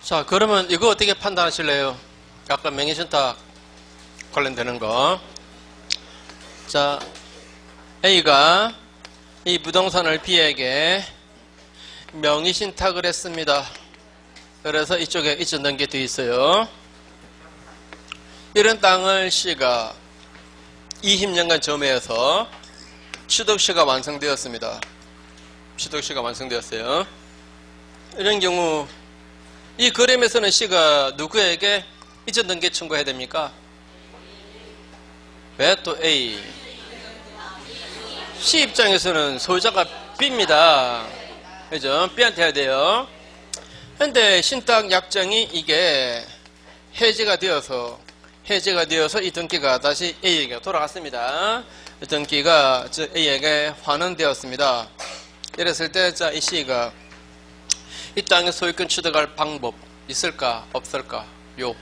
자, 그러면 이거 어떻게 판단하실래요? 아까 명의신탁 관련되는 거. 자, A가 이 부동산을 B에게 명의신탁을 했습니다. 그래서 이쪽에 이전된 게 되어 있어요. 이런 땅을 C가 20년간 점유해서 취득시가 완성되었습니다. 취득시가 완성되었어요. 이런 경우 이 그림에서는 C가 누구에게 이전 등기 청구해야 됩니까? 왜 또 A? C 입장에서는 소유자가 B입니다. 그죠? B한테 해야 돼요. 근데 신탁 약정이 이게 해지가 되어서 이 등기가 다시 A에게 돌아갔습니다. 이 등기가 A에게 환원되었습니다. 이랬을 때, 자, 이 C가 이 땅의 소유권 취득할 방법 있을까? 없을까? 요.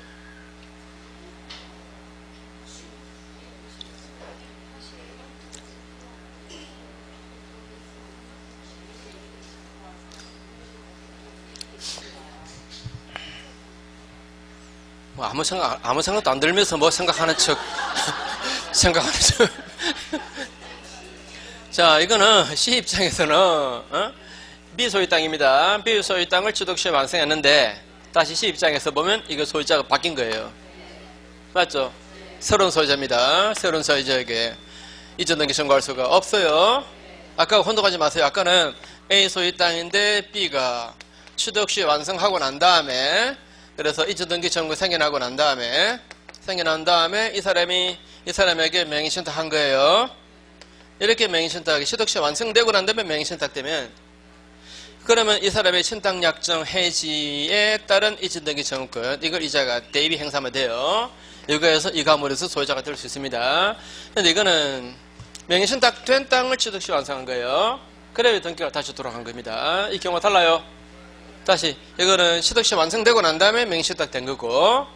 뭐 아무 생각도 안 들면서 뭐 생각하는 척. 생각하는 척. 자, 이거는 C 입장에서는, B 소유 땅입니다. B 소유 땅을 취득시에 완성했는데, 다시 C 입장에서 보면 이거 소유자가 바뀐 거예요. 맞죠? 새로운 소유자입니다. 새로운 소유자에게 이전 등기 청구할 수가 없어요. 아까 혼동하지 마세요. 아까는 A 소유 땅인데 B가 취득시 완성하고 난 다음에, 그래서 이전 등기 청구 생겨나고 난 다음에 이 사람에게 명의신탁 한 거예요. 이렇게 명의신탁이 취득시 완성되고 난 다음에 명의신탁 되면, 그러면 이 사람의 신탁약정 해지에 따른 이전 등기 청구권, 이걸 이자가 대입이 행사하면 돼요. 이거에서 이 가물에서 소유자가 될 수 있습니다. 근데 이거는 명의신탁 된 땅을 취득시 완성한 거예요. 그래야 등기가 다시 돌아간 겁니다. 이 경우가 달라요. 다시 이거는 취득시 완성되고 난 다음에 명의신탁 된 거고,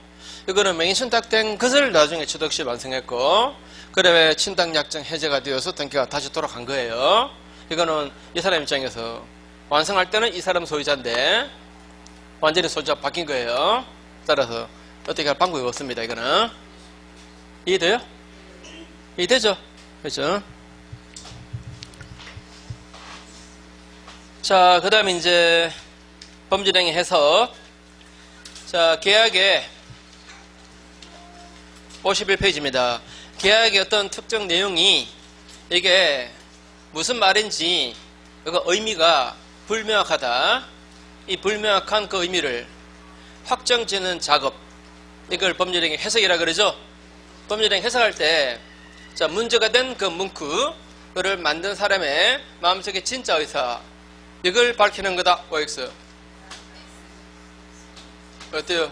이거는 명의신탁 된 것을 나중에 취득시 완성했고, 그래 신탁약정 해제가 되어서 등기가 다시 돌아간 거예요. 이거는 이 사람 입장에서 완성할 때는 이 사람 소유자인데 완전히 소유자가 바뀐 거예요. 따라서 어떻게 할 방법이 없습니다. 이거는 이해돼요? 이해되죠? 그렇죠? 자, 그 다음에 이제 범죄행위 해석. 자, 계약의 51페이지입니다. 계약의 어떤 특정 내용이 이게 무슨 말인지 그 의미가 불명확하다. 이 불명확한 그 의미를 확정짓는 작업, 이걸 범죄행위 해석이라 그러죠. 범죄행위 해석할 때, 자, 문제가 된 그 문구를 만든 사람의 마음속의 진짜 의사, 이걸 밝히는 거다. OX. 어때요?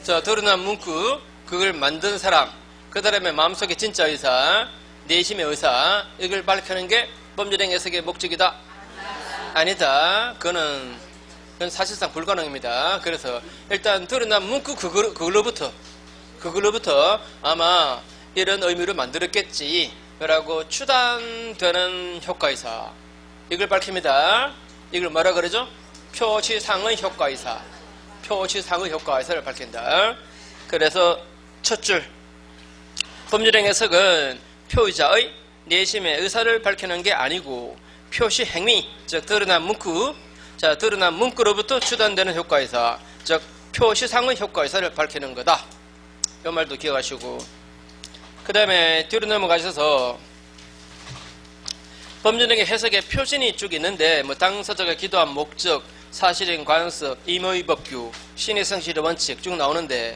자, 드러난 문구, 그걸 만든 사람, 그 다음에 마음속의 진짜 의사, 내심의 의사, 이걸 밝히는 게 범죄행위 해석의 목적이다? 아니다. 그건 사실상 불가능입니다. 그래서 일단 드러난 문구 그걸로부터 아마 이런 의미를 만들었겠지 라고 추단되는 효과이사, 이걸 밝힙니다. 이걸 뭐라 그러죠? 표시상의 효과이사. 표시상의 효과이사를 밝힌다. 그래서 첫 줄, 범죄행위 해석은 표의자의 내심의 의사를 밝히는 게 아니고 표시 행위, 즉 드러난 문구, 자, 드러난 문구로부터 추단되는 효과이사, 즉 표시상의 효과이사를 밝히는 거다. 이 말도 기억하시고, 그 다음에 뒤로 넘어가셔서 범죄행위 해석의 표준이 쭉 있는데, 뭐 당사자가 기도한 목적, 사실인 관습, 임의 법규, 신의 성실의 원칙 쭉 나오는데,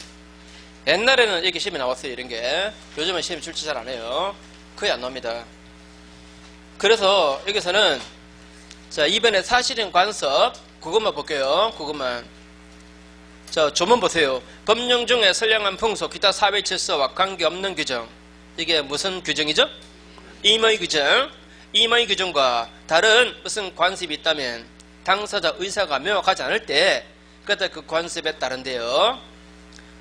옛날에는 이렇게 시험이 나왔어요. 이런 게. 요즘은 시험이 출제 잘 안 해요. 거의 안 나옵니다. 그래서 여기서는, 자, 이번에 사실인 관습, 그것만 볼게요. 그것만. 자, 조문 보세요. 법령 중에 선량한 풍속, 기타 사회 질서와 관계없는 규정. 이게 무슨 규정이죠? 임의 규정. 임의 규정과 다른 무슨 관습이 있다면 당사자 의사가 명확하지 않을 때 그때 그 관습에 따른대요.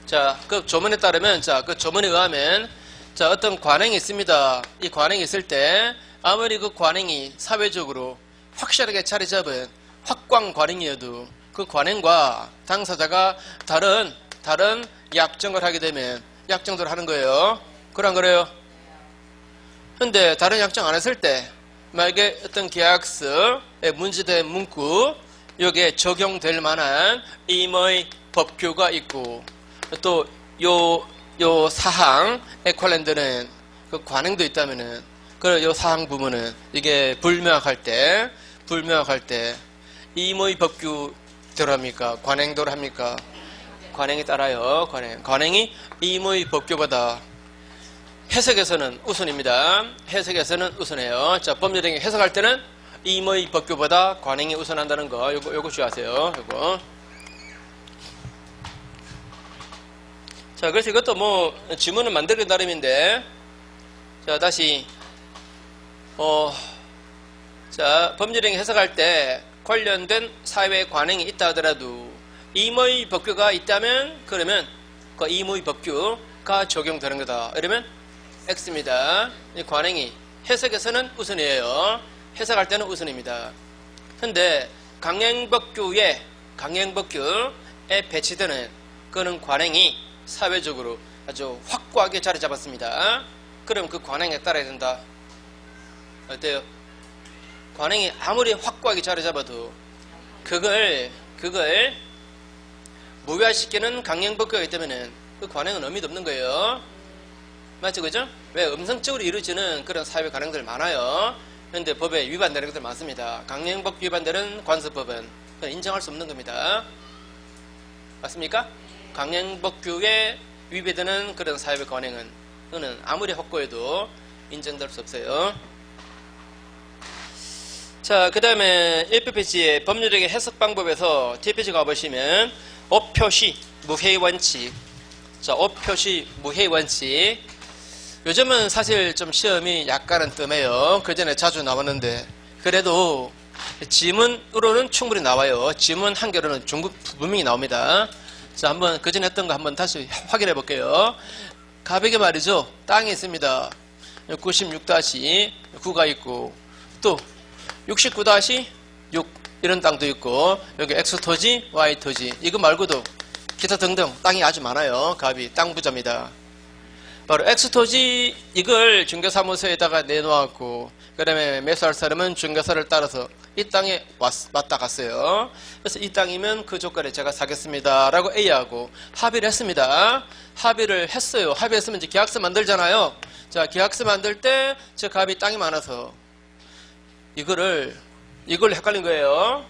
자, 그 조문에 따르면, 자, 그 조문에 의하면, 자, 어떤 관행이 있습니다. 이 관행이 있을 때 아무리 그 관행이 사회적으로 확실하게 자리 잡은 확고한 관행이어도 그 관행과 당사자가 다른 약정을 하게 되면 약정대로 하는 거예요. 그런 거래요. 근데 다른 약정 안 했을 때 만약에 어떤 계약서에 문제된 문구 여기에 적용될 만한 임의 법규가 있고 또 요 사항에 관련되는 그 관행도 있다면은 그 요 사항 부분은 이게 불명확할 때 임의 법규대로 합니까? 관행대로 합니까? 관행에 따라요. 관행이 임의 법규보다 해석에서는 우선입니다. 해석에서는 우선해요. 자, 법률행위 해석할 때는 임의 법규보다 관행이 우선한다는 거 요거 주의하세요. 요거. 자, 그래서 이것도 뭐 지문은 만들기 나름인데 자, 다시 자, 법률행위 해석할 때 관련된 사회 관행이 있다 하더라도 임의 법규가 있다면 그러면 그 임의 법규가 적용되는 거다. 이러면 X입니다. 이 관행이 해석에서는 우선이에요. 해석할 때는 우선입니다. 근데 강행법규에 배치되는 그런 관행이 사회적으로 아주 확고하게 자리 잡았습니다. 그럼 그 관행에 따라야 된다. 어때요? 관행이 아무리 확고하게 자리 잡아도 그걸 무효화시키는 강행법규가 있다면은 그 관행은 의미도 없는 거예요. 맞죠? 그죠? 왜? 음성적으로 이루어지는 그런 사회 관행들 많아요. 그런데 법에 위반되는 것들 많습니다. 강행법 위반되는 관습법은 인정할 수 없는 겁니다. 맞습니까? 강행법규에 위배되는 그런 사회 관행은 그거는 아무리 확고해도 인정될 수 없어요. 자, 그 다음에 1페이지의 법률행위 해석 방법에서 뒷페이지 가보시면 어표시 무해의 원칙. 자, 어표시 무해의 원칙. 요즘은 사실 좀 시험이 약간은 뜸해요. 그 전에 자주 나왔는데 그래도 지문으로는 충분히 나와요. 지문 한 개로는 분명히 나옵니다. 자, 한번 그 전에 했던 거 한번 다시 확인해 볼게요. 가백에 말이죠. 땅이 있습니다. 96-9가 있고 또 69-6 이런 땅도 있고 여기 X토지, Y토지 이거 말고도 기타 등등 땅이 아주 많아요. 갑이 땅 부자입니다. 바로 X토지 이걸 중개사무소에다가 내놓았고 그 다음에 매수할 사람은 중개사를 따라서 이 땅에 왔다 갔어요. 그래서 이 땅이면 그 조건에 제가 사겠습니다 라고 A하고 합의를 했습니다. 합의를 했어요. 합의했으면 이제 계약서 만들잖아요. 자, 계약서 만들 때 저 갑이 땅이 많아서 이걸 헷갈린 거예요.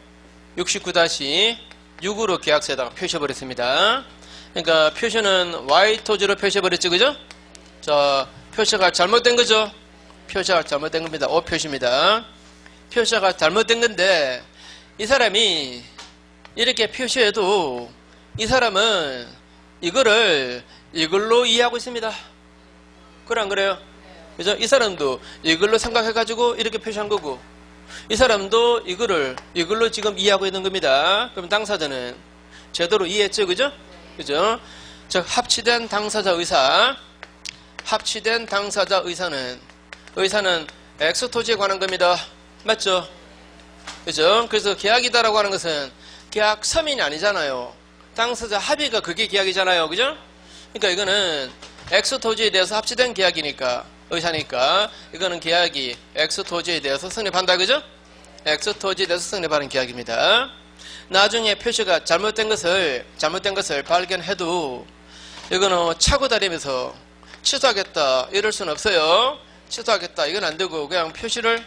69-6으로 계약서에다가 표시해버렸습니다. 그러니까 표시는 Y토지로 표시해버렸죠. 그죠? 자, 표시가 잘못된 거죠? 표시가 잘못된 겁니다. 표시입니다. 표시가 잘못된 건데 이 사람이 이렇게 표시해도 이 사람은 이걸로 이해하고 있습니다. 그래 안 그래요? 그죠? 이 사람도 이걸로 생각해가지고 이렇게 표시한 거고 이 사람도 이걸로 지금 이해하고 있는 겁니다. 그럼 당사자는 제대로 이해했죠? 그죠? 그죠? 즉 합치된 당사자 의사는 X토지에 관한 겁니다. 맞죠? 그죠? 그래서 계약이다라고 하는 것은 계약 서민이 아니잖아요. 당사자 합의가 그게 계약이잖아요. 그죠? 그러니까 이거는 X토지에 대해서 합치된 계약이니까 의사니까 이거는 계약이 X토지에 대해서 성립한다. 그죠? X토지에 대해서 성립하는 계약입니다. 나중에 표시가 잘못된 것을 발견해도 이거는 차고 다니면서 취소하겠다 이럴 수는 없어요. 취소하겠다 이건 안 되고 그냥 표시를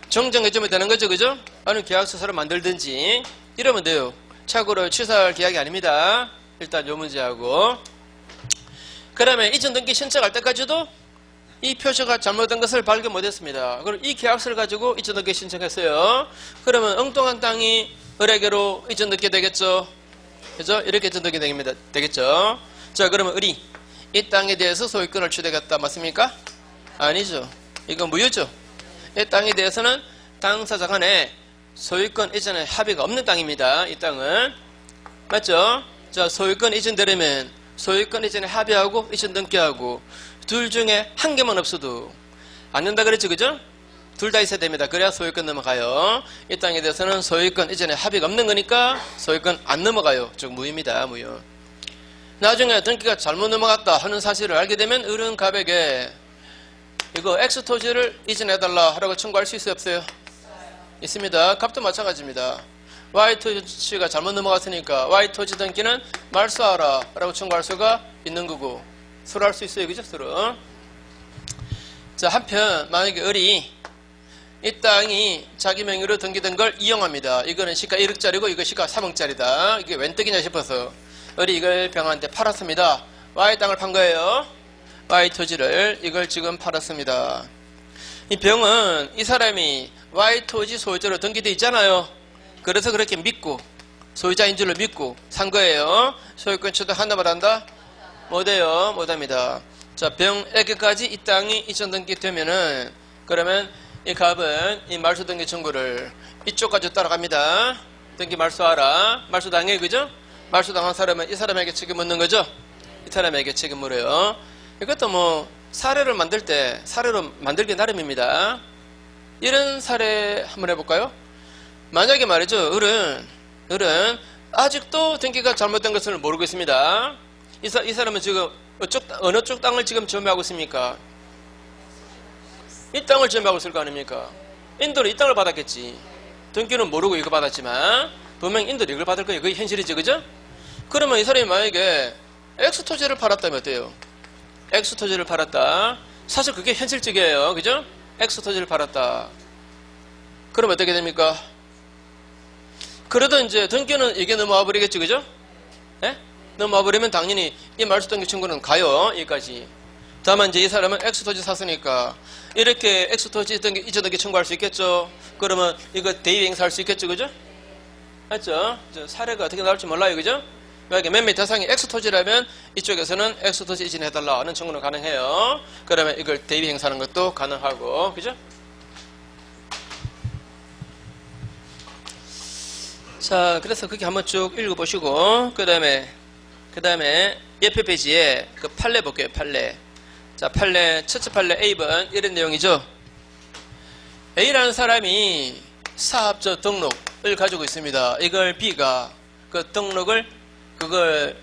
정정해주면 되는 거죠. 그죠? 아니면 계약서를 만들든지 이러면 돼요. 착오를 취소할 계약이 아닙니다. 일단 요 문제하고 그 다음에 이전 등기 신청할 때까지도 이 표시가 잘못된 것을 발견 못했습니다. 그럼 이 계약서를 가지고 이전 등기 신청했어요. 그러면 엉뚱한 땅이 을에게로 이전 등기 되겠죠. 그죠? 이렇게 이전 등기 되겠죠. 자, 그러면 을이 이 땅에 대해서 소유권을 취득했다. 맞습니까? 아니죠. 이건 무효죠. 이 땅에 대해서는 당사자 간에 소유권 이전에 합의가 없는 땅입니다. 이 땅은. 맞죠? 자, 소유권 이전되려면 소유권 이전에 합의하고 이전 등기하고 둘 중에 한 개만 없어도 안 된다 그랬죠. 그죠? 둘 다 있어야 됩니다. 그래야 소유권 넘어가요. 이 땅에 대해서는 소유권 이전에 합의가 없는 거니까 소유권 안 넘어가요. 즉 무효입니다. 무효. 나중에 등기가 잘못 넘어갔다 하는 사실을 알게 되면 을은갑에게 이거 X 토지를 이전해달라 하라고 청구할 수 있어요? 없어요? 있습니다. 갑도 마찬가지입니다. Y 토지가 잘못 넘어갔으니까 Y 토지 등기는 말소하라 라고 청구할 수가 있는 거고 서로 할 수 있어요. 그죠? 서로. 자, 한편 만약에 을이 이 땅이 자기 명의로 등기된 걸 이용합니다. 이거는 시가 1억짜리고 이거 시가 3억짜리다. 이게 웬 떡이냐 싶어서 을이 이걸 병한테 팔았습니다. Y 땅을 판 거예요. Y 토지를 이걸 지금 팔았습니다. 이 병은 이 사람이 Y 토지 소유자로 등기되어 있잖아요. 그래서 그렇게 믿고 소유자인 줄로 믿고 산 거예요. 소유권 취득한다 말한다? 못해요. 못합니다. 자, 병에게까지 이 땅이 이전 등기되면은 그러면 이 갑은 이 말소 등기 청구를 이쪽까지 따라갑니다. 등기 말소하라. 말소당해. 그죠? 말소당한 사람은 이 사람에게 책임 묻는 거죠? 이 사람에게 책임 물어요. 이것도 뭐 사례를 만들 때 사례로 만들기 나름입니다. 이런 사례 한번 해볼까요? 만약에 말이죠. 을은 아직도 등기가 잘못된 것을 모르고 있습니다. 이 사람은 지금 어느 쪽 땅을 지금 점유하고 있습니까? 이 땅을 점유하고 있을 거 아닙니까? 인도는 이 땅을 받았겠지. 등기는 모르고 이거 받았지만 분명 인도는 이걸 받을 거예요. 그게 현실이죠. 그죠? 그러면 이 사람이 만약에 X 토지를 팔았다면 어때요? X 토지를 팔았다. 사실 그게 현실적이에요. 그죠? X 토지를 팔았다. 그럼 어떻게 됩니까? 그래도 이제 등기는 이게 넘어와 버리겠죠. 그죠? 예? 넘어와 버리면 당연히 이 말소 등기 청구는 가요. 여기까지. 다만 이제 이 사람은 X 토지 샀으니까 이렇게 X 토지 등기 이전 등기 청구할 수 있겠죠. 그러면 이거 대위 행사할 수 있겠죠. 그죠? 맞죠? 사례가 어떻게 나올지 몰라요. 그죠? 만약에 매매 대상이 X 토지라면 이쪽에서는 X 토지 이전해달라 하는 청구는 가능해요. 그러면 이걸 대위 행사하는 것도 가능하고. 그죠? 자, 그래서 그렇게 한번 쭉 읽어보시고 그 다음에 옆에 페이지에 그 판례 볼게요. 판례. 자, 판례 첫째 판례 A번 이런 내용이죠. A라는 사람이 사업자 등록을 가지고 있습니다. 이걸 B가 그 등록을 그걸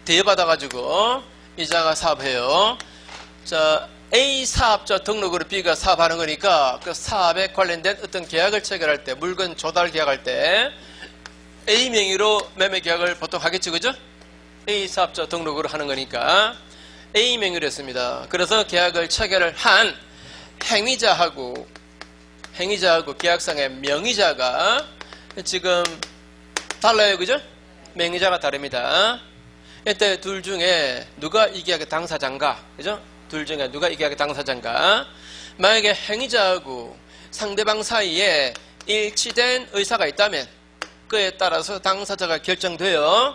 대여받아가지고 이자가 사업해요. 자, A 사업자 등록으로 B가 사업하는 거니까 그 사업에 관련된 어떤 계약을 체결할 때 물건 조달 계약할 때 A 명의로 매매 계약을 보통 하겠죠. 그죠? A 사업자 등록으로 하는 거니까 A 명의로 했습니다. 그래서 계약을 체결을 한 행위자하고 계약상의 명의자가 지금 달라요. 그죠? 명의자가 다릅니다. 이때 둘 중에 누가 이 계약의 당사자인가? 그죠? 둘 중에 누가 이 계약의 당사자인가? 만약에 행위자하고 상대방 사이에 일치된 의사가 있다면 그에 따라서 당사자가 결정돼요.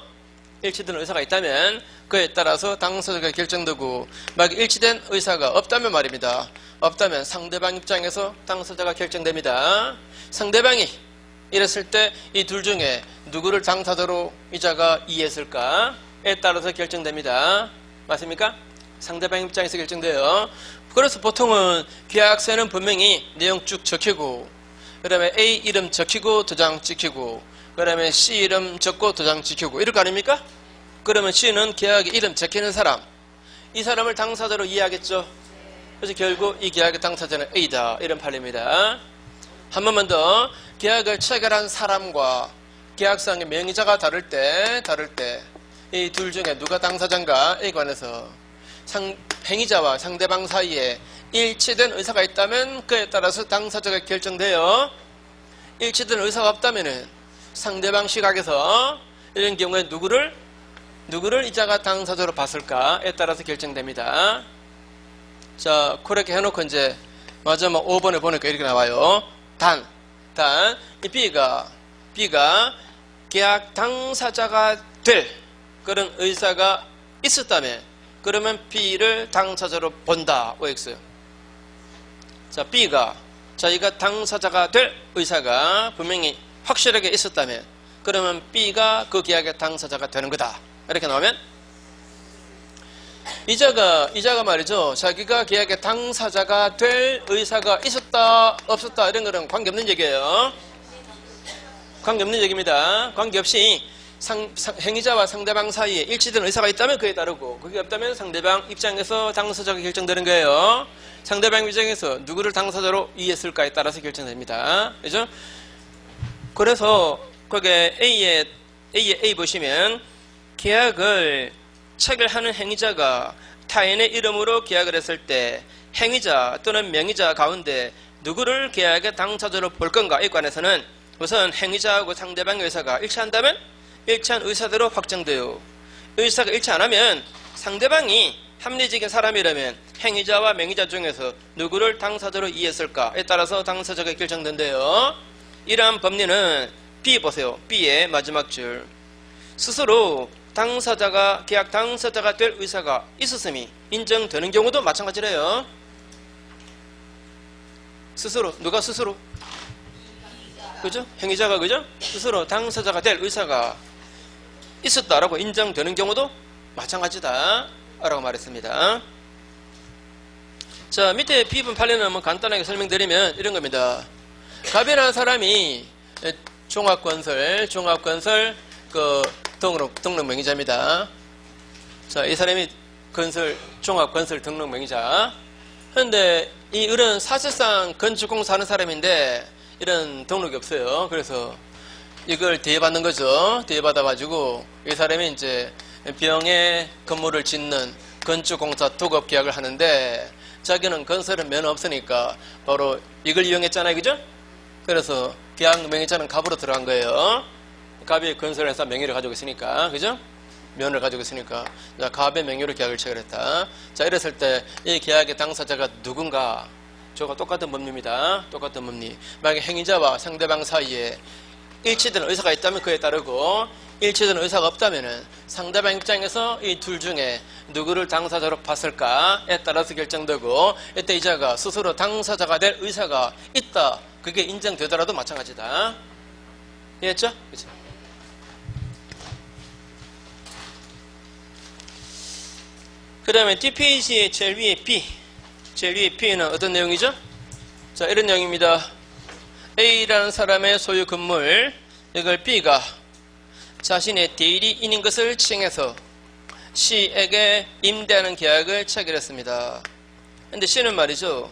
일치된 의사가 있다면 그에 따라서 당사자가 결정되고 만약에 일치된 의사가 없다면 말입니다. 없다면 상대방 입장에서 당사자가 결정됩니다. 상대방이 이랬을 때 이 둘 중에 누구를 당사자로 이자가 이해했을까에 따라서 결정됩니다. 맞습니까? 상대방 입장에서 결정돼요. 그래서 보통은 계약서에는 분명히 내용 쭉 적히고 그 다음에 A 이름 적히고 도장 찍히고 그 다음에 C 이름 적고 도장 찍히고 이럴 거 아닙니까? 그러면 C는 계약에 이름 적히는 사람 이 사람을 당사자로 이해하겠죠. 그래서 결국 이 계약의 당사자는 A다 이런 판례입니다. 한 번만 더 계약을 체결한 사람과 계약상의 명의자가 다를 때 이 둘 중에 누가 당사자인가에 관해서 행위자와 상대방 사이에 일치된 의사가 있다면 그에 따라서 당사자가 결정돼요. 일치된 의사가 없다면은 상대방 시각에서 이런 경우에 누구를 이자가 당사자로 봤을까에 따라서 결정됩니다. 자, 그렇게 해놓고 이제 마지막 5번에 보니까 이렇게 나와요. 이 B가 계약 당사자가 될 그런 의사가 있었다면 그러면 B를 당사자로 본다. OX. 자, B가 자기가 당사자가 될 의사가 분명히 확실하게 있었다면 그러면 B가 그 계약의 당사자가 되는 거다. 이렇게 나오면 이자가 말이죠. 자기가 계약의 당사자가 될 의사가 있었다, 없었다, 이런 거는 관계없는 얘기예요. 관계없는 얘기입니다. 관계없이 행위자와 상대방 사이에 일치된 의사가 있다면 그에 따르고, 그게 없다면 상대방 입장에서 당사자가 결정되는 거예요. 상대방 입장에서 누구를 당사자로 이해했을까에 따라서 결정됩니다. 그죠? 그래서 거기에 A 보시면 계약을 체결하는 행위자가 타인의 이름으로 계약을 했을 때 행위자 또는 명의자 가운데 누구를 계약의 당사자로 볼 건가 에 관해서는 우선 행위자하고 상대방의 의사가 일치한다면 일치한 의사대로 확정돼요. 의사가 일치 안 하면 상대방이 합리적인 사람이라면 행위자와 명의자 중에서 누구를 당사자로 이해했을까에 따라서 당사자가 결정된대요. 이러한 법리는 B 보세요. B의 마지막 줄. 스스로 계약 당사자가 될 의사가 있었음이 인정되는 경우도 마찬가지래요. 누가 스스로? 그죠? 행위자가, 그죠? 스스로 당사자가 될 의사가 있었다라고 인정되는 경우도 마찬가지다 라고 말했습니다. 자, 밑에 B분 판례는 한번 간단하게 설명드리면 이런 겁니다. 갑이라는 사람이 종합건설 그 등록 명의자입니다. 자, 이 사람이 종합건설 등록 명의자. 그런데 이 을은 사실상 건축공사 하는 사람인데 이런 등록이 없어요. 그래서 이걸 대여받는 거죠. 대여받아가지고 이 사람이 이제 병에 건물을 짓는 건축공사 투급 계약을 하는데 자기는 건설은 면허 없으니까 바로 이걸 이용했잖아요. 그죠? 그래서 계약 명의자는 갑으로 들어간 거예요. 갑이 건설회사 명의를 가지고 있으니까, 그죠? 면을 가지고 있으니까, 자, 갑의 명의로 계약을 체결했다. 자, 이랬을 때 이 계약의 당사자가 누군가? 저가 똑같은 법리입니다. 똑같은 법리. 만약에 행위자와 상대방 사이에 일치된 의사가 있다면 그에 따르고, 일치된 의사가 없다면은 상대방 입장에서 이 둘 중에 누구를 당사자로 봤을까에 따라서 결정되고, 이때 이자가 스스로 당사자가 될 의사가 있다. 그게 인정되더라도 마찬가지다. 이해했죠? 그치? 그 다음에 뒷페이지의 제일 위에 B는 어떤 내용이죠? 자, 이런 내용입니다. A라는 사람의 소유 건물, 이걸 B가 자신의 대리인인 것을 칭해서 C에게 임대하는 계약을 체결했습니다. 근데 C는 말이죠,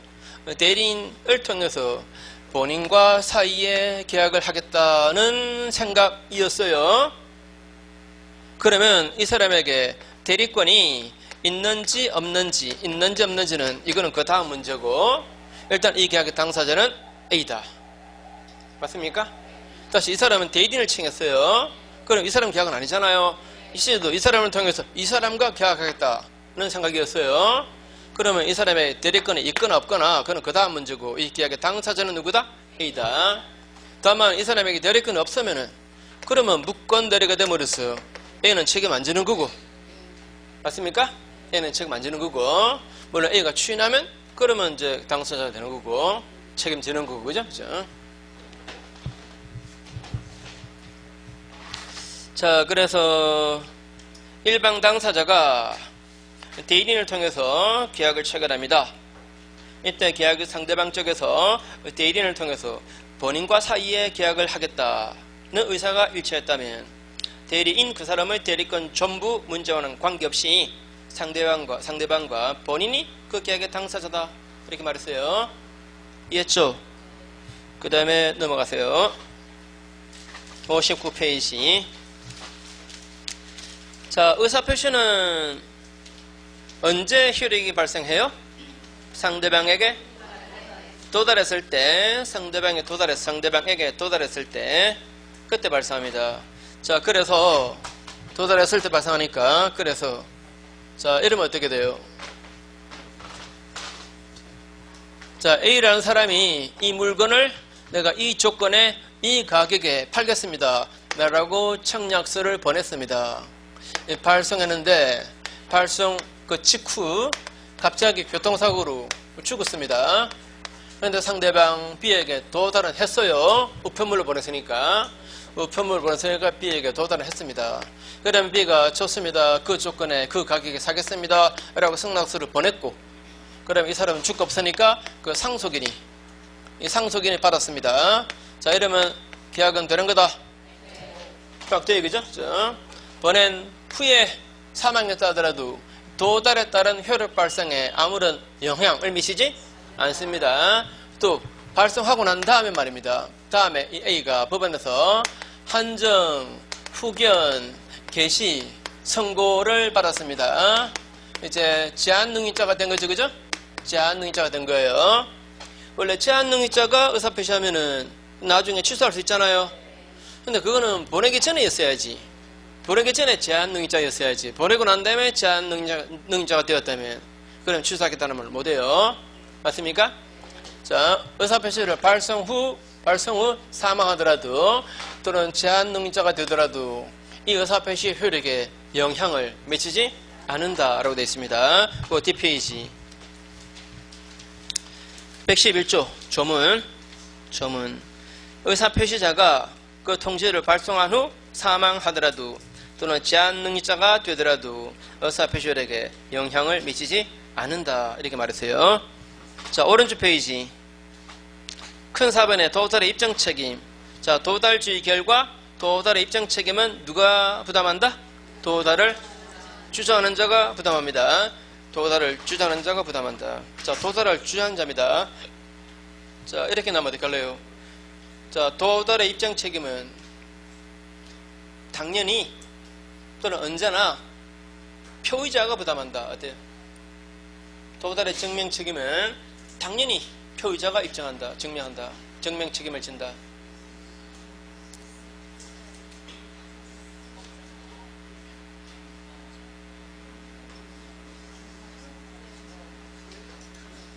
대리인을 통해서 본인과 사이에 계약을 하겠다는 생각이었어요. 그러면 이 사람에게 대리권이 있는지 없는지는 이거는 그 다음 문제고, 일단 이 계약의 당사자는 A다. 맞습니까? 다시 이 사람은 대리인을 칭했어요. 그럼 이 사람 계약은 아니잖아요. 이 C도 이 사람을 통해서 이 사람과 계약하겠다는 생각이었어요. 그러면 이 사람의 대리권이 있거나 없거나 그건 그 다음 문제고, 이 계약의 당사자는 누구다? A다. 다만 이 사람에게 대리권이 없으면은 그러면 무권 대리가 되므로써 A는 책임 안 지는 거고, 맞습니까? A는 책임 안 지는 거고, 물론 A가 추인하면 그러면 이제 당사자가 되는 거고 책임지는 거고, 그죠? 그죠? 자, 그래서 일방 당사자가 대리인을 통해서 계약을 체결합니다. 이때 계약의 상대방 쪽에서 대리인을 통해서 본인과 사이에 계약을 하겠다는 의사가 일치했다면 대리인 그 사람의 대리권 전부 문제와는 관계없이 상대방과 본인이 그 계약의 당사자다, 이렇게 말했어요. 이해했죠? 그 다음에 넘어가세요. 59페이지. 자, 의사표시는 언제 효력이 발생해요? 상대방에게 도달했을 때, 상대방에게 도달했을 때, 그때 발생합니다. 자, 그래서 도달했을 때 발생하니까, 그래서 자, 이러면 어떻게 돼요? 자, A라는 사람이 이 물건을 내가 이 조건에 이 가격에 팔겠습니다 라고 청약서를 보냈습니다. 발송했는데 발송 그 직후 갑자기 교통사고로 죽었습니다. 그런데 상대방 B에게 도달은 했어요. 우편물을 보냈으니까. 우편물을 보냈으니까 B에게 도달을 했습니다. 그러면 B가 좋습니다. 그 조건에 그 가격에 사겠습니다. 라고 승낙서를 보냈고, 그러면 이 사람은 줄 거 없으니까 그 상속인이, 이 상속인이 받았습니다. 자, 이러면 계약은 되는 거다. 딱 돼요, 그죠? 자, 보낸 후에 사망했다 하더라도 도달에 따른 효력 발생에 아무런 영향을 미치지 않습니다. 또 발생하고 난 다음에 말입니다. 다음에 이 A가 법원에서 한정, 후견, 개시, 선고를 받았습니다. 이제 제한능력자가 된 거죠, 그죠? 제한능력자가 된 거예요. 원래 제한능력자가 의사표시하면은 나중에 취소할 수 있잖아요. 근데 그거는 보내기 전에였어야지. 보내기 전에 제한능력자였어야지. 보내고 난 다음에 제한능력자가 되었다면 그럼 취소하겠다는 말 못해요. 맞습니까? 자, 의사표시를 발송 후 사망하더라도 또는 제한능력자가 되더라도 이 의사표시 효력에 영향을 미치지 않는다라고 되어 있습니다. 그 뒷페이지 111조 조문 의사표시자가 그 통지를 발송한 후 사망하더라도 또는 제한능력자가 되더라도 의사표시력에 영향을 미치지 않는다 이렇게 말했어요. 자, 오른쪽 페이지 큰 사변의 도달의 입증 책임. 자, 도달주의 결과 도달의 입증 책임은 누가 부담한다? 도달을 주장하는 자가 부담합니다. 도달을 주장하는 자가 부담한다. 자, 도달을 주장하는 자입니다. 자, 이렇게 나면 어떡할래요? 자, 도달의 입증 책임은 당연히 또는 언제나 표의자가 부담한다. 어때요? 도달의 증명 책임은 당연히 표의자가 입증한다. 증명한다. 증명 책임을 진다.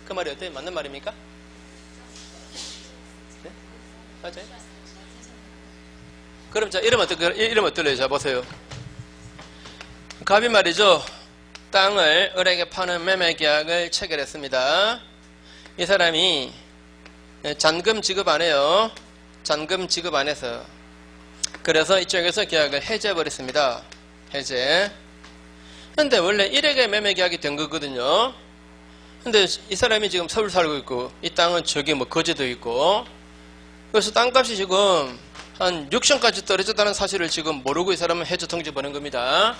그 말이 어때요? 맞는 말입니까? 네? 맞아요? 그럼 자, 이러면 어떨래요? 자, 보세요. 갑이 말이죠. 땅을 을에게 파는 매매 계약을 체결했습니다. 이 사람이 잔금 지급 안 해요. 잔금 지급 안 해서. 그래서 이쪽에서 계약을 해제해버렸습니다. 해제. 근데 원래 1억에 매매 계약이 된 거거든요. 근데 이 사람이 지금 서울 살고 있고, 이 땅은 저기 뭐 거제도 있고, 그래서 땅값이 지금 한 6천까지 떨어졌다는 사실을 지금 모르고 이 사람은 해저 통지 보낸 겁니다.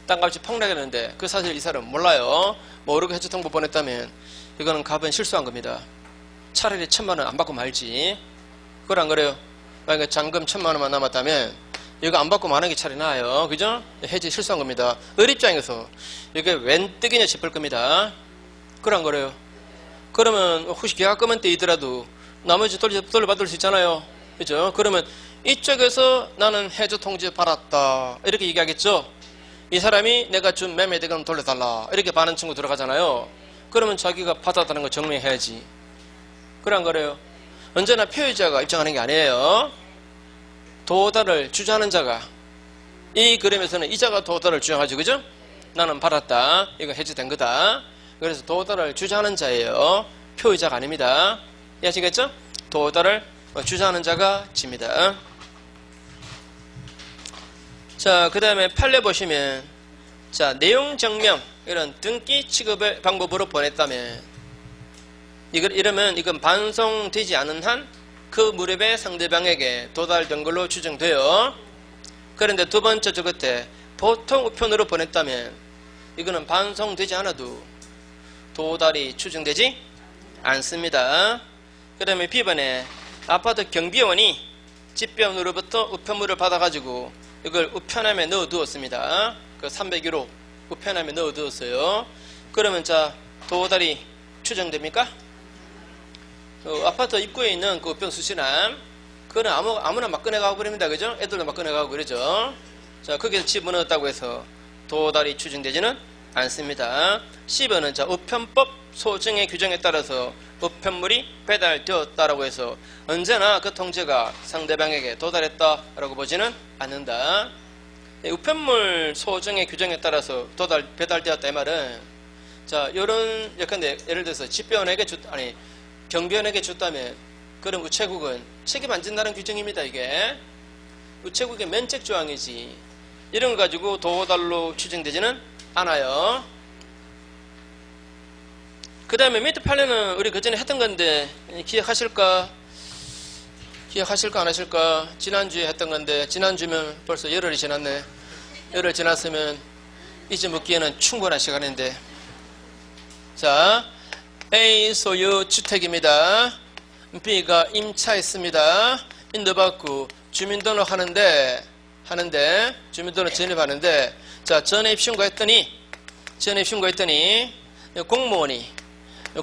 땅값이 폭락했는데 그 사실 이 사람은 몰라요. 모르고 해저 통보 보냈다면 이거는 갑은 실수한 겁니다. 차라리 1,000만 원 안 받고 말지. 그걸 안 그래요? 만약에 잔금 1,000만 원만 남았다면 이거 안 받고 마는 게 차라리 나아요. 그죠? 해지 실수한 겁니다. 을 입장에서 이게 웬 뜨기냐 싶을 겁니다. 그걸 안 그래요? 그러면 혹시 계약금은 떼이더라도 나머지 돌려받을 수 있잖아요. 그죠? 그러면 이쪽에서 나는 해저 통지 받았다 이렇게 얘기하겠죠? 이 사람이 내가 준 매매 대금 돌려달라 이렇게 받는 친구 들어가잖아요. 그러면 자기가 받았다는 거 증명해야지. 그래 안 그래요? 언제나 표의자가 입증하는 게 아니에요. 도달을 주장하는 자가. 이 그림에서는 이자가 도달을 주장하죠. 그죠? 나는 받았다. 이거 해지된 거다. 그래서 도달을 주장하는 자예요. 표의자가 아닙니다. 이해하시겠죠? 도달을 주장하는 자가 집니다. 자, 그 다음에 판례 보시면, 자, 내용 증명, 이런 등기 취급의 방법으로 보냈다면, 이러면 이건 반송되지 않은 한 그 무렵에 상대방에게 도달된 걸로 추정돼요. 그런데 두 번째 저 끝에 보통 우편으로 보냈다면, 이거는 반송되지 않아도 도달이 추정되지 않습니다. 그 다음에 B번에 아파트 경비원이 집배원으로부터 우편물을 받아가지고 이걸 우편함에 넣어 두었습니다. 그 301호 우편함에 넣어 두었어요. 그러면 자, 도달이 추정됩니까? 아파트 입구에 있는 그 우편 수신함, 그거는 아무나 막 꺼내가고 버립니다. 그죠? 애들도 막 꺼내가고 그러죠. 자, 거기서 집어넣었다고 해서 도달이 추정되지는 않습니다. 10번은 자, 우편법 소증의 규정에 따라서 우편물이 배달되었다라고 해서 언제나 그 통지가 상대방에게 도달했다라고 보지는 않는다. 우편물 소증의 규정에 따라서 배달되었다 이 말은 자, 요런 예컨대 예를 들어서 집배원에게 경비원에게 줬다면 그럼 우체국은 책임 안 진다는 규정입니다. 이게 우체국의 면책 조항이지. 이런 거 가지고 도달로 추정되지는 않아요. 그 다음에 밑에 판례는 우리 그전에 했던 건데 기억하실까? 기억하실까 안 하실까? 지난주에 했던 건데 지난주면 벌써 열흘이 지났네. 열흘 지났으면 잊어먹기에는 충분한 시간인데. 자, A 소유 주택입니다. B가 임차했습니다. 인도받고 주민등록 하는데 주민등록 전입하는데 자 전입 신고했더니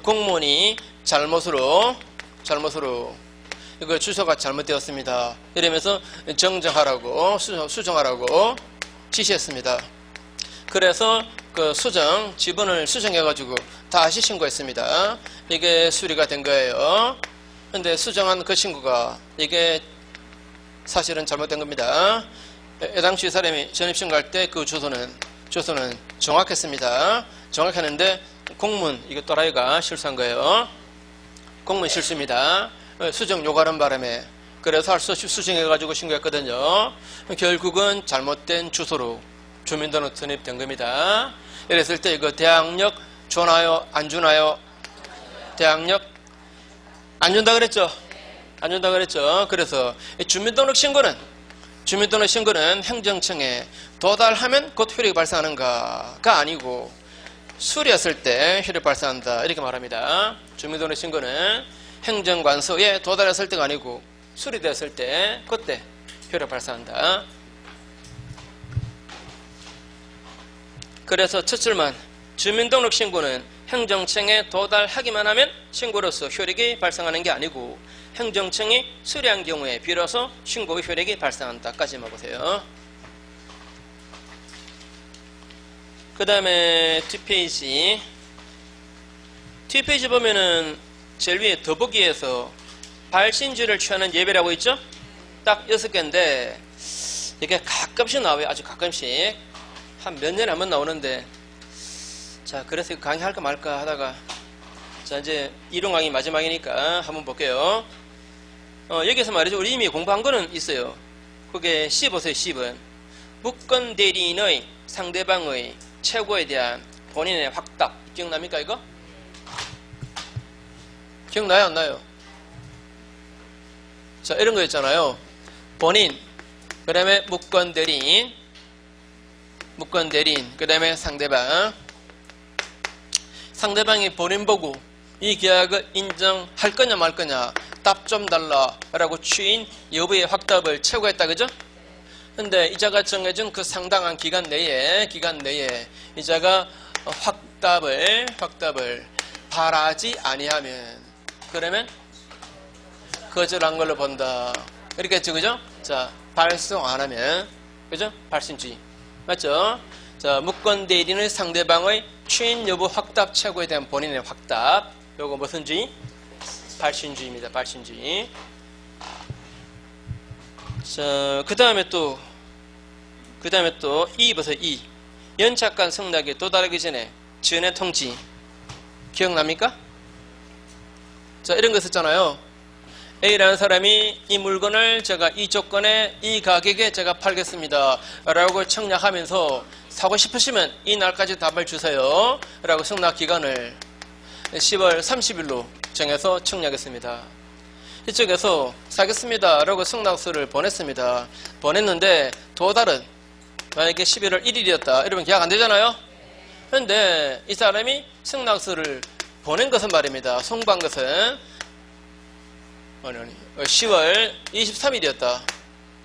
공무원이 잘못으로 이거 주소가 잘못되었습니다. 이러면서 정정하라고 수정하라고 지시했습니다. 그래서 그 지분을 수정해가지고 다시 신고했습니다. 이게 수리가 된 거예요. 근데 수정한 그 신고가 이게 사실은 잘못된 겁니다. 당시 사람이 전입신고할 때 그 주소는 정확했습니다. 정확했는데 공문 이거 또라이가 실수한 거예요. 공문 실수입니다. 수정 요구하는 바람에 그래서 할 수 없이 수정해가지고 신고했거든요. 결국은 잘못된 주소로 주민등록 전입된 겁니다. 이랬을 때 이거 대항력 주나요? 안 주나요? 대항력 안 준다 그랬죠? 안 준다 그랬죠? 그래서 주민등록 신고는 행정청에 도달하면 곧 효력이 발생하는가가 아니고 수리했을 때 효력 발생한다 이렇게 말합니다. 주민등록 신고는 행정관서에 도달했을 때가 아니고 수리되었을 때 그때 효력 발생한다. 그래서 첫 줄만 주민등록 신고는 행정청에 도달하기만 하면 신고로서 효력이 발생하는 게 아니고 행정청이 수리한 경우에 비로소 신고의 효력이 발생한다까지만 보세요. 그 다음에 뒷페이지 보면은 제일 위에 더보기에서 발신주를 취하는 예배라고 있죠? 딱 6개인데 이게 가끔씩 나와요. 아주 가끔씩 한 몇 년에 한 번 나오는데 자 그래서 강의할까 말까 하다가 자 이제 이론 강의 마지막이니까 한번 볼게요. 여기서 말이죠. 우리 이미 공부한 거는 있어요. 그게 C 보세요. C번 무권 대리인의 상대방의 최고에 대한 본인의 확답 기억납니까 이거? 기억나요 안 나요? 자 이런 거 있잖아요. 본인 그 다음에 무권 대리인 그 다음에 상대방이 본인 보고 이 계약을 인정할 거냐 말 거냐 답 좀 달라 라고 취인 여부의 확답을 최고했다 그죠? 근데 이자가 정해준 그 상당한 기간 내에 이자가 확답을 바라지 아니하면 그러면 거절한 걸로 본다. 그렇겠죠 그죠? 자 발송 안 하면 그죠? 발신주의 맞죠? 자 무권 대리인의 상대방의 취인 여부 확답 최고에 대한 본인의 확답 요거 무슨 주의? 발신주의입니다. 발신주의. 자 그 다음에 또 이 보세요. 이 연착간 승낙에 도달하기 전에 전해 통지 기억납니까? 자 이런 거 썼잖아요. A라는 사람이 이 물건을 제가 이 조건에 이 가격에 제가 팔겠습니다 라고 청약하면서 사고 싶으시면 이 날까지 답을 주세요 라고 승낙 기간을 10월 30일로 정해서 청약했습니다. 이쪽에서 사겠습니다 라고 승낙서를 보냈습니다. 보냈는데 도달은 만약에 11월 1일이었다 이러면 계약 안 되잖아요. 그런데 이 사람이 승낙서를 보낸 것은 말입니다. 송부한 것은 10월 23일이었다.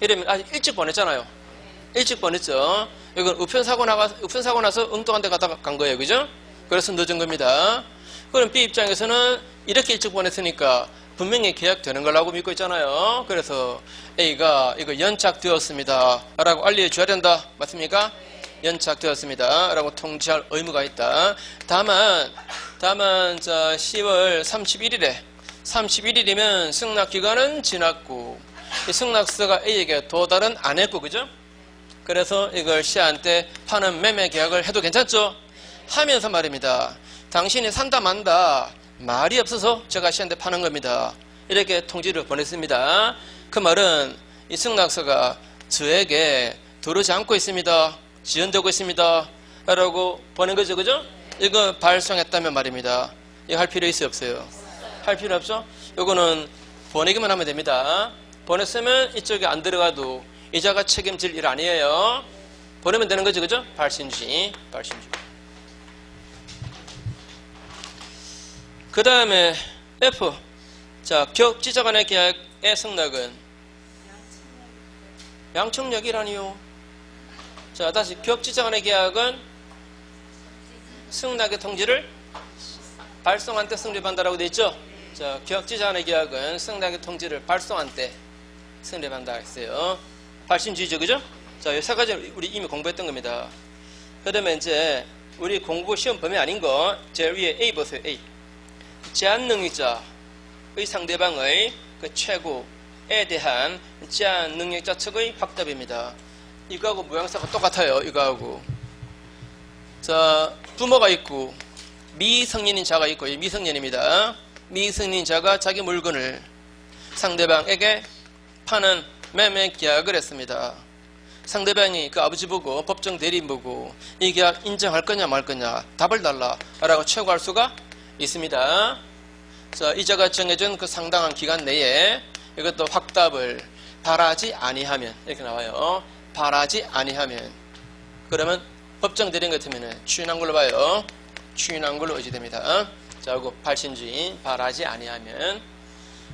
이러면 아직 일찍 보냈잖아요. 일찍 보냈죠. 이건 우편사고 나서 엉뚱한 데 갔다 간 거예요. 그죠? 그래서 늦은 겁니다. 그럼 B 입장에서는 이렇게 일찍 보냈으니까 분명히 계약되는 걸라고 믿고 있잖아요. 그래서 A가 이거 연착되었습니다 라고 알려줘야 된다. 맞습니까? 연착되었습니다 라고 통지할 의무가 있다. 다만 자 10월 31일이면 승낙기간은 지났고 이 승낙서가 A에게 도달은 안 했고 그죠? 그래서 이걸 C한테 파는 매매 계약을 해도 괜찮죠? 하면서 말입니다. 당신이 산다 만다 말이 없어서 제가 씨한테 파는 겁니다. 이렇게 통지를 보냈습니다. 그 말은 이 승낙서가 저에게 들어오지 않고 있습니다. 지연되고 있습니다. 라고 보낸 거죠. 그죠? 이거 발송했다면 말입니다. 이거 할 필요 있어요? 없어요? 할 필요 없죠? 이거는 보내기만 하면 됩니다. 보냈으면 이쪽에 안 들어가도 이자가 책임질 일 아니에요. 보내면 되는 거죠. 그죠? 발신지. 그 다음에 F. 자, 격지자 간의 계약의 승낙은 양청약이라니요. 자, 다시 격지자 간의 계약은 승낙의 통지를 발송한 때 성립한다라고 되어 있죠. 자, 격지자 간의 계약은 승낙의 통지를 발송한 때 성립한다 했어요. 발신주의죠. 그죠? 자, 이 세 가지는 우리 이미 공부했던 겁니다. 그러면 이제 우리 공부 시험 범위 아닌 거 제일 위에 A 보세요. A. 제한능력자의 상대방의 그 최고에 대한 제한능력자 측의 확답입니다. 이거하고 모양새가 똑같아요. 이거하고. 자, 부모가 있고 미성년인 자가 있고, 미성년입니다. 미성년인 자가 자기 물건을 상대방에게 파는 매매 계약을 했습니다. 상대방이 그 아버지 보고 법정 대리인 보고 이 계약 인정할 거냐 말 거냐 답을 달라 라고 최고할 수가 있습니다. 자, 이자가 정해준 그 상당한 기간 내에 이것도 확답을 바라지 아니하면 이렇게 나와요. 바라지 아니하면 그러면 법정 대리인 같으면 추인한 걸로 봐요. 추인한 걸로 의지됩니다. 자, 그리고 발신주의 바라지 아니하면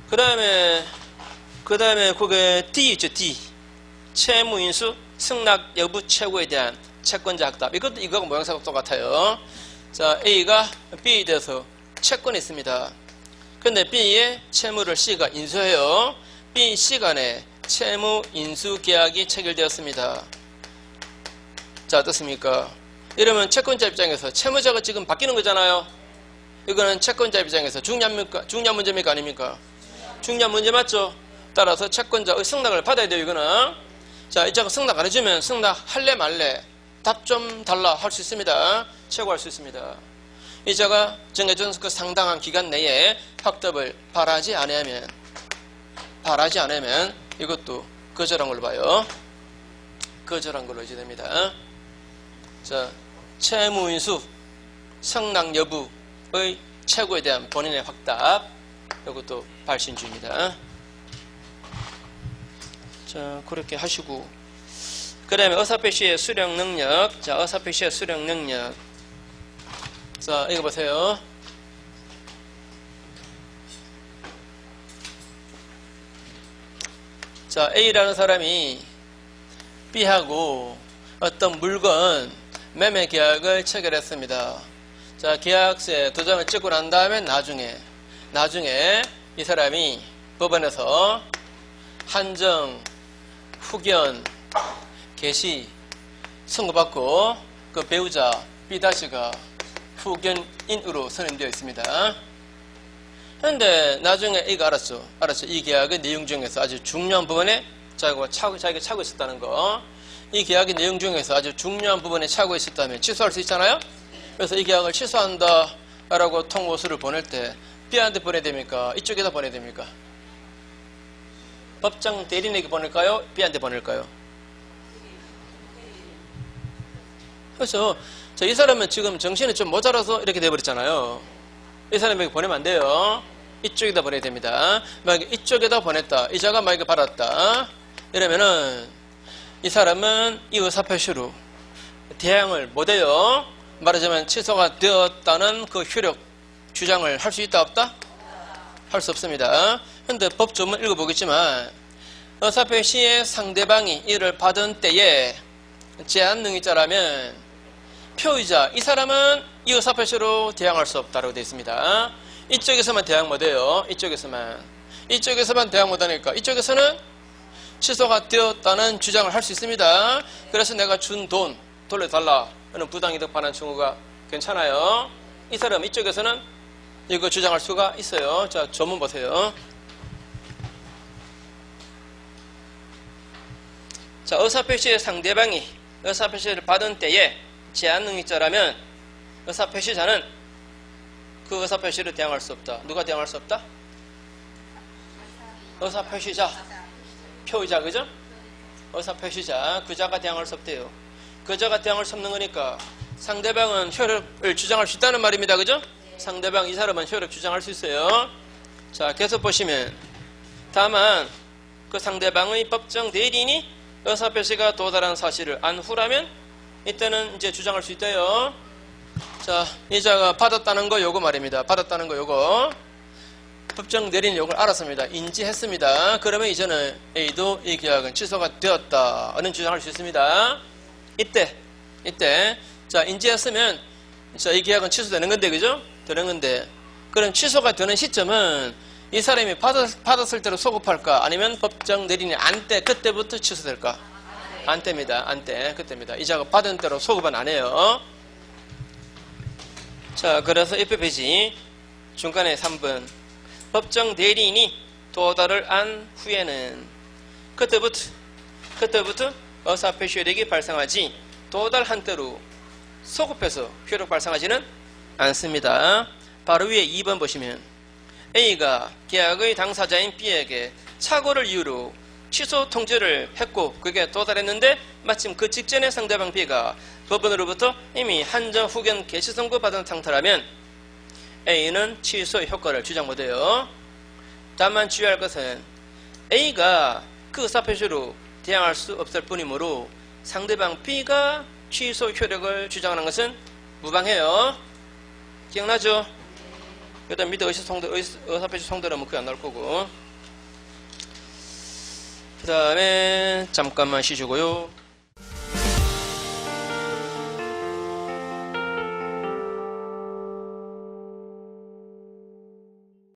그 다음에 그게 D 있죠. D. 채무인수 승낙 여부 최고에 대한 채권자 확답. 이것도 이거하고 모양새가 똑같아요. 자, A가 B에 대해서 채권이 있습니다. 근데 B의 채무를 C가 인수해요. B, C 간에 채무 인수 계약이 체결되었습니다. 자, 어떻습니까? 이러면 채권자 입장에서 채무자가 지금 바뀌는 거잖아요. 이거는 채권자 입장에서 중요한 문제입니까? 아닙니까? 중요한 문제 맞죠? 따라서 채권자의 승낙을 받아야 돼요. 이거는. 자, 이자가 승낙 안 해주면 승낙할래 말래 답 좀 달라 할 수 있습니다. 최고할 수 있습니다. 이자가 정해준 그 상당한 기간 내에 확답을 바라지 않으면 이것도 거절한 걸로 봐요. 거절한 걸로 의지됩니다. 자, 채무인수 승낙 여부의 최고에 대한 본인의 확답, 이것도 발신주의입니다. 자, 그렇게 하시고 그 다음에 의사표시의 수령 능력. 자, 의사표시의 수령 능력. 자, 이거 보세요. 자, A라는 사람이 B하고 어떤 물건 매매 계약을 체결했습니다. 자, 계약서에 도장을 찍고 난 다음에 나중에 이 사람이 법원에서 한정, 후견, 개시 선고받고 그 배우자 B-가 후견인으로 선임되어 있습니다. 그런데 나중에 A가 알았죠. 이 계약의 내용 중에서 아주 중요한 부분에 자기가 차고 있었다는 거. 이 계약의 내용 중에서 아주 중요한 부분에 차고 있었다면 취소할 수 있잖아요. 그래서 이 계약을 취소한다 라고 통보서를 보낼 때 B한테 보내야 됩니까? 이쪽에다 보내야 됩니까? 법정 대리인에게 보낼까요? B한테 보낼까요? 그래서 이 사람은 지금 정신이 좀 모자라서 이렇게 돼버렸잖아요. 이 사람에게 보내면 안 돼요. 이쪽에다 보내야 됩니다. 만약에 이쪽에다 보냈다. 이자가 만약에 받았다. 이러면은 이 사람은 이 의사표시로 대항을 못해요. 말하자면 취소가 되었다는 그 효력 주장을 할 수 있다 없다? 할 수 없습니다. 근데 법조문 읽어보겠지만 의사표시의 상대방이 이를 받은 때에 제한능력자라면 표의자, 이 사람은 이 의사표시로 대항할 수 없다고 되어 있습니다. 이쪽에서만 대항 못해요. 이쪽에서만 대항 못하니까 이쪽에서는 취소가 되었다는 주장을 할 수 있습니다. 그래서 내가 준 돈 돌려달라 하는 부당이득 반환 청구가 괜찮아요. 이 사람 이쪽에서는 이거 주장할 수가 있어요. 자, 조문 보세요. 자, 의사표시의 상대방이 의사표시를 받은 때에 제한능력자라면 의사표시자는 그 의사표시를 대항할 수 없다. 누가 대항할 수 없다? 의사표시자, 표의자, 그죠? 의사표시자, 그자가 대항할 수 없대요. 그자가 대항할 수 없는 거니까 상대방은 효력을 주장할 수 있다는 말입니다. 그죠? 상대방, 이 사람은 효력 주장할 수 있어요. 자, 계속 보시면 다만 그 상대방의 법정 대리인이 의사표시가 도달한 사실을 안 후라면 이때는 이제 주장할 수 있대요. 자, 이자가 받았다는 거 요거 말입니다. 받았다는 거 요거. 법정 내린 요걸 알았습니다. 인지했습니다. 그러면 이제는 A도 이 계약은 취소가 되었다. 는 주장할 수 있습니다. 이때. 자, 인지했으면 자, 이 계약은 취소되는 건데, 그죠? 되는 건데. 그럼 취소가 되는 시점은 이 사람이 받았을 때로 소급할까? 아니면 법정 내린이 안 때, 그때부터 취소될까? 안 때입니다. 안 때. 그때입니다. 이자가 받은 대로 소급은 안 해요. 자, 그래서 옆에 페이지 중간에 3번. 법정 대리인이 도달을 한 후에는 그때부터 의사표시 효력이 발생하지 도달한 때로 소급해서 효력 발생하지는 않습니다. 바로 위에 2번 보시면 A가 계약의 당사자인 B에게 착오를 이유로 취소 통지를 했고 그게 도달했는데 마침 그 직전에 상대방 B가 법원으로부터 이미 한정 후견 개시 선고 받은 상태라면 A는 취소의 효과를 주장 못해요. 다만 주의할 것은 A가 그 의사표시로 대항할 수 없을 뿐이므로 상대방 B가 취소 효력을 주장하는 것은 무방해요. 기억나죠? 일단 밑에 의사표시 성대라면 그게 안 나올 거고. 그 다음에 잠깐만 쉬시고요.